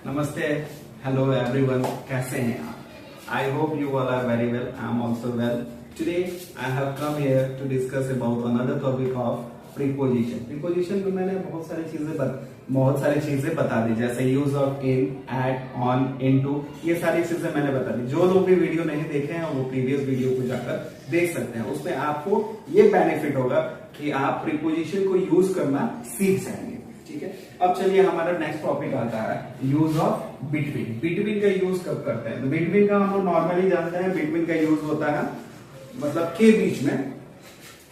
नमस्ते, hello everyone, कैसे हैं आप? I hope you all are very well. I am also well. Today I have come here to discuss about another topic of preposition. Preposition में मैंने बहुत सारी चीजें बता दी, जैसे use of in, at, on, into, ये सारी चीजें मैंने बता दी. जो लोग भी वीडियो नहीं देखे हैं वो प्रीवियस वीडियो को जाकर देख सकते हैं. उसमें आपको ये बेनिफिट होगा कि आप प्रीपोजिशन को यूज करना सीख जाएंगे. ठीक है, अब चलिए हमारा नेक्स्ट टॉपिक आता है यूज ऑफ बिटवीन. बिटवीन का यूज कब करते हैं? तो बिटवीन का हम लोग नॉर्मली जानते हैं. बिटवीन का यूज होता है मतलब के बीच में,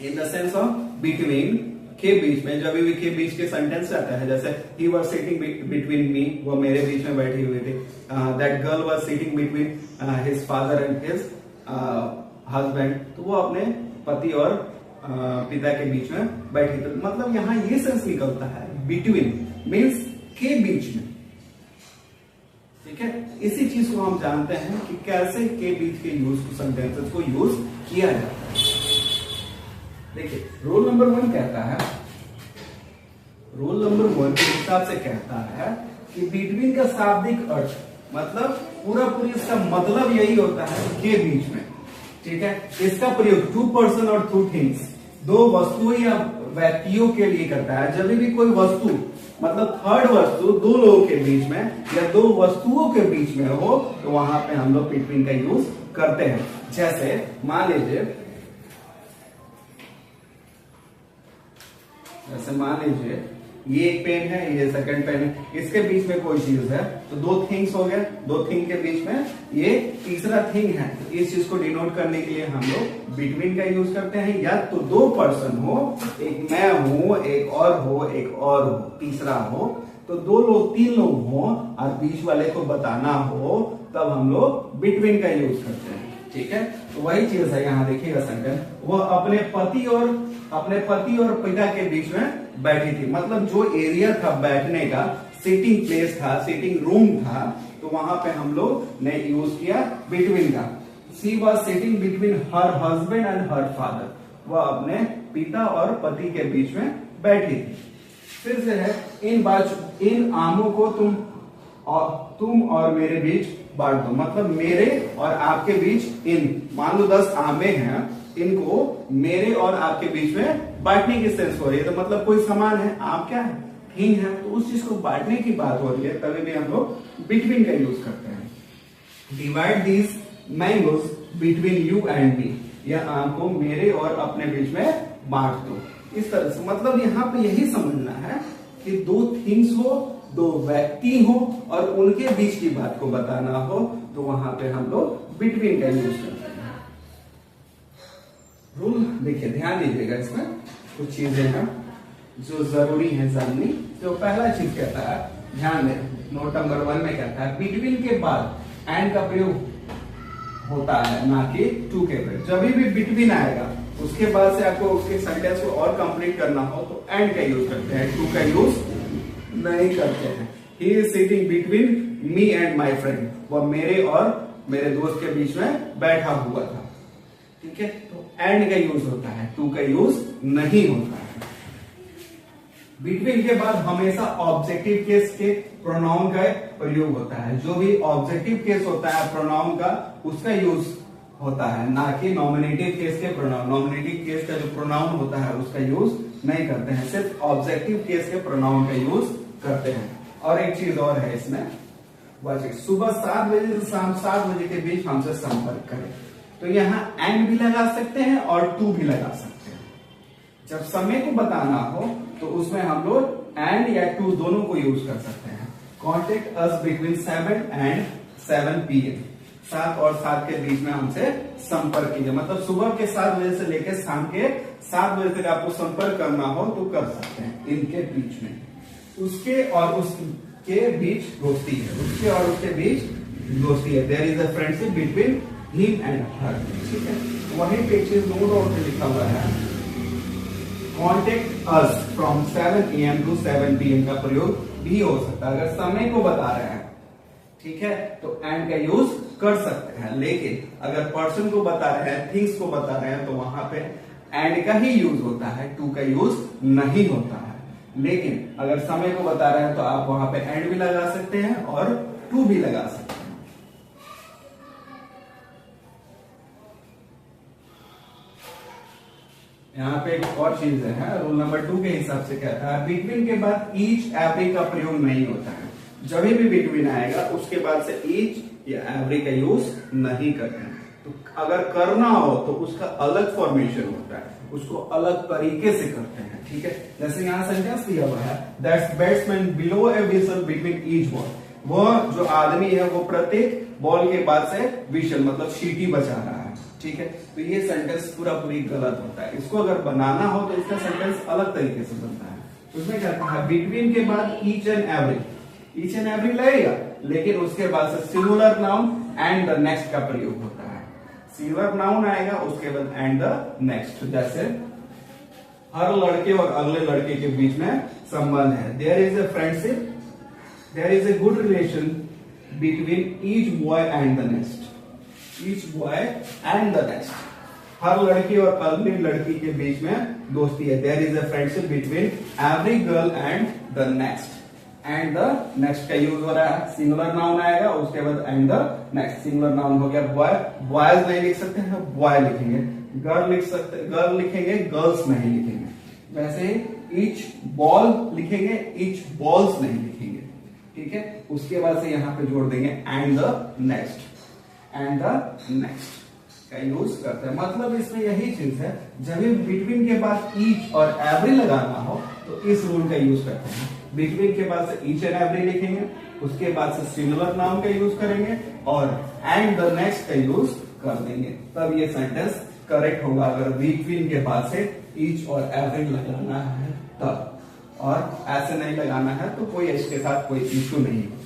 in the sense of between, के बीच में. जब भी के बीच के सेंटेंस आता है, जैसे he was sitting between me, वो मेरे बीच में बैठी हुई थी. That girl was sitting between his father and his husband, तो वो अपने पति और पिता के बीच में बैठी. तो मतलब यहाँ ये सेंस निकलता है बिटवीन मीन्स के बीच में. ठीक है, इसी चीज को हम जानते हैं कि कैसे के बीच के यूज को, सेंटेंसेस को यूज किया जाता है. देखिए, रूल नंबर 1 कहता है, रूल नंबर 1 के हिसाब से कहता है कि बिटवीन का शाब्दिक अर्थ मतलब पूरी इसका मतलब यही होता है के बीच में. ठीक है, इसका प्रयोग टू पर्सन और टू थिंग्स, दो वस्तुओं या व्यक्तियों के लिए करता है. जब भी कोई वस्तु मतलब थर्ड वस्तु दो लोगों के बीच में या दो वस्तुओं के बीच में हो, तो वहां पे हम लोग बिटवीन का यूज करते हैं. जैसे मान लीजिए ये एक पेन है, ये सेकंड पेन है, इसके बीच में कोई चीज है, तो दो थिंग्स हो गए. दो थिंग के बीच में ये तीसरा थिंग है. तो इस चीज को डिनोट करने के लिए हम लोग बिटवीन का यूज करते हैं. या तो दो पर्सन हो, एक मैं हूं, एक और हो, एक और हो, तीसरा हो, तो दो लोग, तीन लोग हो और बीच वाले को बताना हो, तब हम लोग बिटवीन का यूज करते हैं. ठीक है, तो वही चीज है. यहाँ देखिएगा सेंटेंस, वो अपने पति और पिता के बीच में बैठी थी. मतलब जो एरिया था बैठने का, सिटिंग प्लेस था, सिटिंग रूम था, तो वहां पे हम लोग ने यूज किया बिटवीन का. She was sitting between her husband and her father, वह अपने पिता और पति के बीच में बैठी थी. फिर से है, इन आमों को तुम और मेरे बीच बांट दो. मतलब मेरे और आपके बीच इन, मान लो 10 आमे हैं, इनको मेरे और आपके बीच में बांटने की सेंस हो रही है. तो मतलब कोई सामान है, आम क्या है, थिंग है, तो उस चीज को बांटने की बात हो रही है, तभी भी हम लोग बिटवीन का यूज करते हैं. Divide these mangoes between you and me, यह आम को मेरे और अपने बीच में बांट दो. इस तरह से मतलब यहाँ पे यही समझना है कि दो थिंग्स हो, दो व्यक्ति हो और उनके बीच की बात को बताना हो, तो वहां पे हम लोग बिटवीन का यूज करते हैं. रूल देखिए, ध्यान दीजिएगा, इसमें कुछ चीजें हैं जो जरूरी है जाननी. तो पहला चीज कहता है, ध्यान दें, नोट नंबर 1 में कहता है बिटवीन के बाद एंड का प्रयोग होता है, ना कि टू के बाद. जब भी बिटवीन आएगा उसके बाद से आपको उसके सेंटेंस को और कंप्लीट करना हो तो एंड का यूज करते हैं, टू का यूज नहीं करते हैं. He is sitting between me and my friend, वह मेरे और मेरे दोस्त के बीच में बैठा हुआ था. ठीक है, तो एंड का यूज होता है, टू का यूज नहीं होता है. बिटवीन के बाद हमेशा ऑब्जेक्टिव केस के प्रोनाउन का प्रयोग होता है. जो भी ऑब्जेक्टिव केस होता है प्रोनाउन का, उसका यूज होता है, ना कि नॉमिनेटिव केस के प्रोनाउन. नॉमिनेटिव केस का जो प्रोनाउन होता है उसका यूज नहीं करते हैं, सिर्फ ऑब्जेक्टिव केस के प्रोनाउन का यूज करते हैं. और एक चीज और है इसमें, सुबह 7 बजे से शाम 7 बजे के बीच हमसे संपर्क करें. तो यहाँ एंड भी लगा सकते हैं और टू भी लगा सकते हैं. जब समय को बताना हो तो उसमें हम लोग एंड या टू दोनों को यूज कर सकते हैं. Contact us between 7 and 7 PM, 7 और 7 के बीच में हमसे संपर्क कीजिए. मतलब सुबह के 7 बजे से लेकर शाम के 7 बजे तक आपको संपर्क करना हो तो कर सकते हैं. इनके बीच में उसके और उसके बीच दोस्ती है, उसके और उसके बीच दोस्ती है. There is a friendship between him and her. ठीक है, वहीं पे चीज नोट और लिखा हुआ है, contact us from 7 AM to 7 PM का प्रयोग भी हो सकता है. अगर समय को बता रहे हैं, ठीक है, तो एंड का यूज कर सकते हैं. लेकिन अगर पर्सन को बता रहे हैं, थिंग्स को बता रहे हैं, तो वहां पे एंड का ही यूज होता है, टू का यूज नहीं होता है. लेकिन अगर समय को बता रहे हैं तो आप वहां पे एंड भी लगा सकते हैं और टू भी लगा सकते हैं। यहाँ पे एक और चीज है, रूल नंबर 2 के हिसाब से कहता है बिटवीन के बाद ईच एवरी का प्रयोग नहीं होता है। जब भी बिटवीन आएगा उसके बाद से ईच या एवरी का यूज नहीं करते हैं। तो अगर करना हो तो उसका अलग फॉर्मेशन होता है, उसको अलग तरीके से करते हैं, ठीक है। जैसे यहाँ सेंटेंस दिया हुआ है that's batsman below A whistle between each ball. वह जो आदमी है वो प्रत्येक बॉल के बाद से विसल मतलब सीटी बचा रहा है, ठीक है। तो ये सेंटेंस पूरा पूरी गलत होता है। इसको अगर बनाना हो तो इसका सेंटेंस अलग तरीके से बनता है। उसमें क्या है बिटवीन के बाद ईच एंड एवरी लगेगा, लेकिन उसके बाद से singular noun and the next का प्रयोग होता है। सिंगुलर नाउन आएगा उसके बाद एंड द नेक्स्ट। जैसे हर लड़के और अगले लड़के के बीच में संबंध है। There is a friendship, there is a good relation between each boy and the next. Each boy and the next, हर लड़की और अगली लड़की के बीच में दोस्ती है। There is a friendship between every girl and the next. And the next का यूज हो रहा है, सिंगुलर नाउन आएगा उसके बाद and the next. Singular noun हो गया बॉय, बॉयज नहीं लिख सकते हैं बॉय लिखेंगे। गर्ल लिख सकते, गर्ल लिखेंगे, गर्ल्स नहीं लिखेंगे। वैसे ईच बॉल लिखेंगे, ईच बॉल्स नहीं लिखेंगे, ठीक है। उसके बाद से यहाँ पे जोड़ देंगे and the next, and the next का यूज करते हैं। मतलब इसमें यही चीज है, जब भी बिटवीन के बाद ईच और एवरी लगाना हो तो इस रूल का यूज करते हैं। बिटवीन के बाद से ईच एंड एवरी लिखेंगे, उसके बाद से सिंगुलर नाउन का यूज करेंगे और एंड द नेक्स्ट का यूज कर देंगे, तब ये सेंटेंस करेक्ट होगा। अगर बिटवीन के बाद से ईच और एवरी लगाना है तब, और ऐसे नहीं लगाना है तो कोई इसके साथ कोई इश्यू नहीं होता।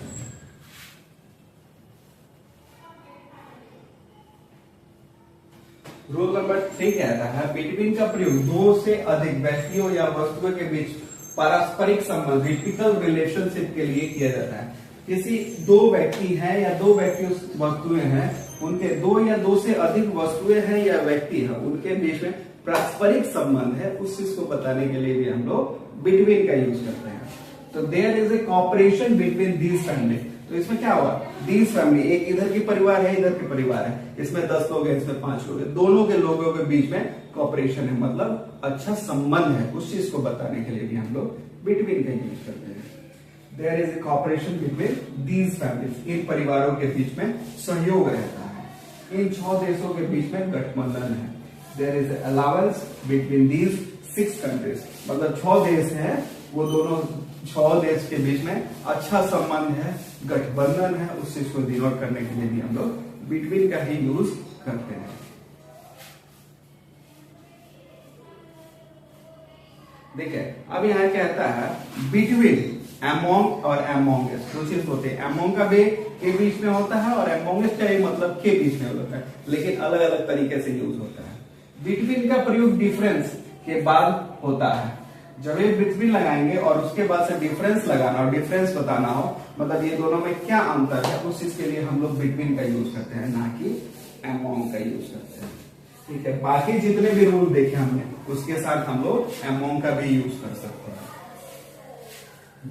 रूल नंबर 3 कहता है बिटवीन का प्रयोग दो से अधिक व्यक्तियों या वस्तुओं के बीच पारस्परिक संबंध टिपिकल रिलेशनशिप के लिए किया जाता है। किसी दो व्यक्ति हैं या दो व्यक्ति वस्तुएं हैं, उनके दो या दो से अधिक वस्तुएं हैं या व्यक्ति हैं, उनके बीच में पारस्परिक संबंध है, उस चीज को बताने के लिए भी हम लोग बिटवीन का यूज करते हैं। तो there is a cooperation between these family. तो इसमें क्या हुआ, दीज फैमिली, एक इधर की परिवार है इधर की परिवार है, इसमें 10 लोग हैं इसमें 5 लोग हैं, दोनों के लोगों के बीच में कॉपरेशन है, मतलब अच्छा संबंध है, उस चीज को बताने के लिए भी हम लोग बिटवीन का यूज करते हैं। There is a cooperation between these families, इन परिवारों के बीच में सहयोग रहता है। इन 6 देशों के बीच में गठबंधन है। There is a alliance between these 6 countries, मतलब 6 देश है, वो दोनों 6 देश के बीच में अच्छा संबंध है, गठबंधन है, उस चीज को डिनोट करने के लिए भी हम लोग बिटवीन का ही यूज करते हैं। देखिए अब यहाँ कहता है बिटवीन अमोंग और अमोंगेस्ट, दो चीज होते हैं। अमोंग का भी के बीच में होता है और अमोंगेस्ट का मतलब के बीच में होता है, लेकिन अलग अलग तरीके से यूज होता है। बिटवीन का प्रयोग डिफरेंस के बाद होता है। जब ये बिटवीन लगाएंगे और उसके बाद से डिफरेंस लगाना और डिफरेंस बताना हो, मतलब ये दोनों में क्या अंतर है, उस चीज के लिए हम लोग बिटवीन का यूज करते हैं, ना कि अमोंग का यूज करते हैं, ठीक है। बाकी जितने भी रूल देखे हमने उसके साथ हम लोग अमोंग का भी यूज कर सकते हैं।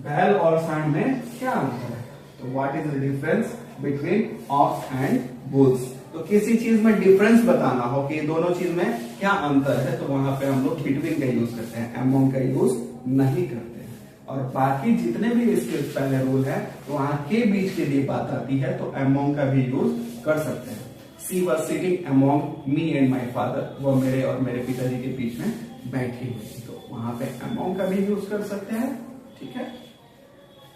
बैल और सांड में क्या अंतर है, तो what is the difference between ox and bulls. तो किसी चीज में डिफरेंस बताना हो कि दोनों चीज में क्या अंतर है, तो वहां पे हम लोग बिटवीन का यूज करते हैं, अमोंग का यूज नहीं करते हैं। और बाकी जितने भी इसके पहले रूल है तो वहां के बीच के लिए बात आती है तो अमोंग का भी यूज कर सकते हैं। She was sitting among me and my father, वो मेरे और मेरे पिताजी के बीच में बैठी हुई थी, तो वहां पे अमोंग का भी यूज कर सकते हैं, ठीक है।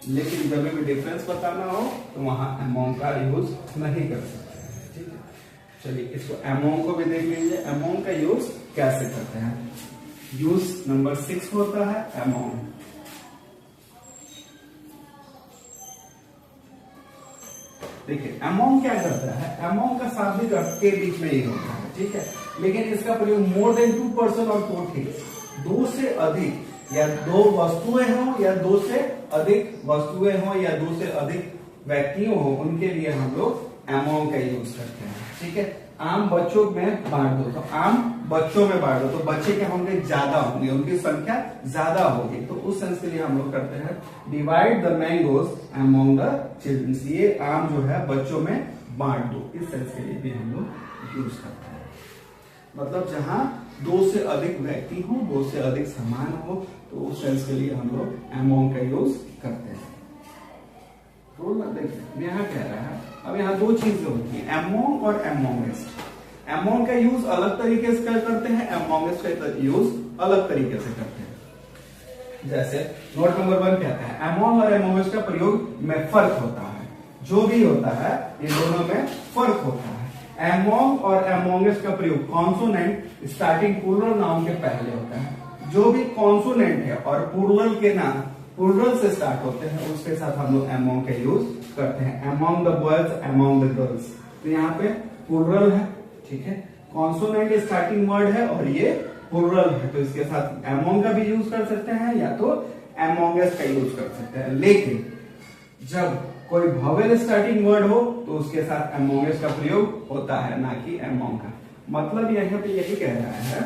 लेकिन जब भी डिफरेंस बताना हो तो वहां अमोंग का यूज नहीं कर सकते हैं, ठीक है। चलिए इसको अमोंग को भी देख लीजिए, अमोंग का यूज कैसे करते हैं। यूज नंबर 6 होता है अमोंग। देखिए अमोंग क्या करता है, अमोंग का शाब्दिक अर्थ के बीच में ही होता है, ठीक है। लेकिन इसका प्रयोग मोर देन 2 पर्सन और 2 थिंग्स, 2 से अधिक या 2 वस्तुएं हो या 2 से अधिक वस्तुएं हो या 2 से अधिक व्यक्तियों हो, उनके लिए हम लोग among का यूज करते हैं, ठीक है। आम बच्चों में बांट दो, तो आम बच्चों में बांट दो, तो बच्चे क्या होंगे, ज्यादा होंगे, उनकी संख्या ज्यादा होगी, तो उस सेंस के लिए हम लोग करते हैं divide the mangoes among the childrens. ये आम जो है बच्चों में बांट दो, इस सेंस के लिए भी हम लोग यूज करते हैं। मतलब जहां दो से अधिक व्यक्ति हो, दो से अधिक सामान हो, तो उस सेंस के लिए हम लोग अमोंग का यूज करते हैं। तो देखिए यहाँ कह रहा है, अब यहाँ दो चीजें होती हैं, अमोंग और अमोंगेस्ट। अमोंग का यूज अलग तरीके से करते हैं, अमोंगेस्ट का यूज अलग तरीके से करते हैं। जैसे नोट नंबर 1 कहता है, अमोंग और अमोंगेस्ट का प्रयोग में फर्क होता है। जो भी होता है ये दोनों में फर्क होता है। अमोंग और अमोंगेस्ट का प्रयोग कॉन्सोनेंट स्टार्टिंग प्लूरल नाउन के पहले होता है। जो भी कॉन्सोनेंट है और प्लूरल के नाम प्लूरल से स्टार्ट होते हैं, उसके साथ हम लोग अमोंग का यूज करते हैं। Among the boys, among the girls, तो यहाँ पे प्लूरल है, ठीक है। कॉन्सोनेंट स्टार्टिंग वर्ड है और ये प्लूरल है, तो इसके साथ अमोंग का भी यूज कर सकते हैं या तो अमोंगेस्ट का यूज कर सकते हैं। लेकिन जब कोई वोवेल स्टार्टिंग वर्ड हो तो उसके साथ अमोंगेस्ट का प्रयोग होता है, ना कि अमोंग का। मतलब यहाँ पे यही कह रहा है,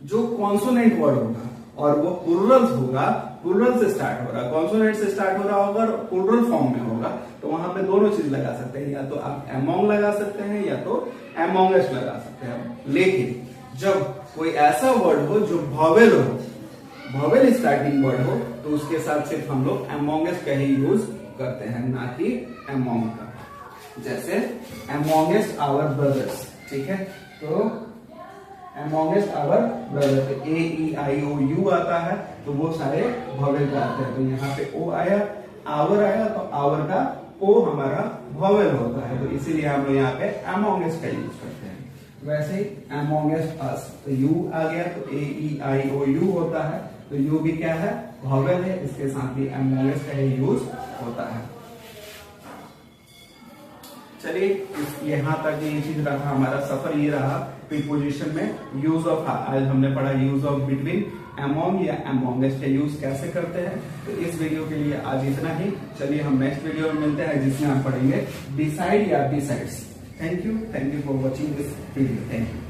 जो कॉन्सोनेंट वर्ड होगा और वो प्लूरल होगा, प्लूरल से स्टार्ट हो रहा, कॉन्सोनेंट से स्टार्ट हो रहा होगा और प्लूरल फॉर्म में होगा, तो वहां पे दोनों चीज लगा सकते हैं, या तो आप अमोंग लगा सकते हैं या तो अमोंगेस्ट लगा सकते हैं। लेकिन जब कोई ऐसा वर्ड हो जो वोवेल हो, वोवेल स्टार्टिंग वर्ड हो, तो उसके साथ सिर्फ हम लोग अमोंगेस्ट का ही यूज करते हैं, ना कि अमोंग का। जैसे अमोंगेस्ट आवर ब्रदर्स, ठीक है, तो अमोंगेस्ट आवर ब्रदर, AEIOU आता है, तो वो सारे वोवेल का आते हैं। तो यहाँ पे O आया, आवर आया, तो आवर का O हमारा वोवेल होता है, तो इसीलिए हम लोग यहाँ पे अमोंगेस्ट का यूज करते हैं। वैसे ही अमोंगेस्ट अस, तो U आ गया, तो AEIOU होता है, तो U भी क्या है, वोवेल है, इसके साथ भी अमोंगेस्ट का ही यूज होता है। चलिए यहाँ तक ये चीज रहा, हमारा सफर ये रहा प्रीपोजिशन में यूज ऑफ। आज हमने पढ़ा यूज ऑफ बिटवीन, अमोंग या अमोंगेस्ट का यूज कैसे करते हैं। तो इस वीडियो के लिए आज इतना ही। चलिए हम नेक्स्ट वीडियो में मिलते हैं, जिसमें हम पढ़ेंगे बिसाइड या besides. Thank you for watching this video. Thank you.